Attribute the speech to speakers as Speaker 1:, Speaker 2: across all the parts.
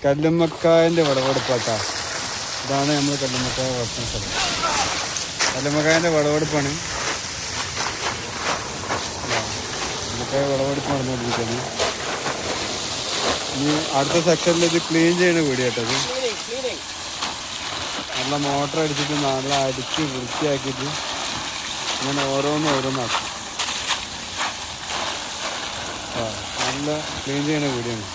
Speaker 1: കല്ലുമ്മക്കായൻ്റെ വിളവെടുപ്പാട്ടാ. ഇതാണ് നമ്മൾ കല്ലുമ്മക്കായ വളർത്തുന്ന സ്ഥലം. കല്ലുമ്മക്കായൻ്റെ വിളവെടുപ്പാണ്. കല്ലുമ്മക്കായ വിളവെടുപ്പ് നടന്നുകൊണ്ടിരിക്കുന്നത്. ഇനി അടുത്ത സെക്ഷനിൽ ഇത് ക്ലീൻ ചെയ്യണ വീഡിയോ കേട്ടത്. നല്ല മോട്ടർ അടിച്ചിട്ട് നല്ല അടിച്ച് വൃത്തിയാക്കിയിട്ട് ഇങ്ങനെ ഓരോന്നാക്കും. നല്ല ക്ലീൻ ചെയ്യണ വീഡിയോ ആണ്.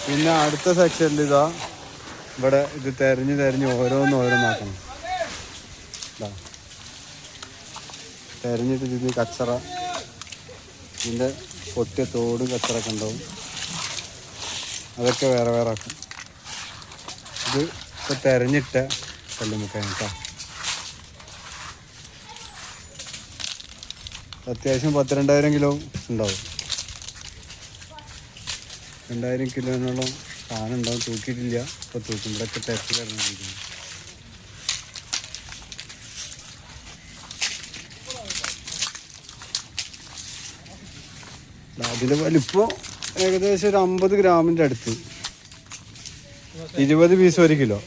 Speaker 1: പിന്നെ അടുത്ത സെക്ഷനിൽ ഇതാ ഇവിടെ ഇത് തെരഞ്ഞ് ഓരോന്നാക്കണം. തെരഞ്ഞിട്ട് ഇതിന് കച്ചറ, ഇതിൻ്റെ പൊട്ടിയ തോടും കച്ചറൊക്കെ ഉണ്ടാവും. അതൊക്കെ വേറെ ആക്കും. ഇത് ഇപ്പോൾ തെരഞ്ഞിട്ട കല്ലുമ്മക്കായ കേട്ടോ. അത്യാവശ്യം 10-2000 കിലോ ഉണ്ടാവും. 2000 കിലോനോളം സാധനം ഉണ്ടാവും. തൂക്കിയിട്ടില്ല, ഇപ്പോൾ തൂക്കും. ഇവിടെയൊക്കെ തിരക്ക് കിടന്നിരിക്കുന്നു. അതിൻ്റെ വലിപ്പം ഏകദേശം ഒരു 50 ഗ്രാമിൻ്റെ അടുത്ത്, 20 പീസ് 1 കിലോ.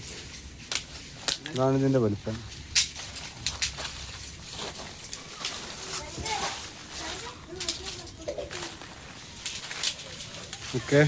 Speaker 1: അതാണ് ഇതിൻ്റെ വലിപ്പം. ഓക്കെ.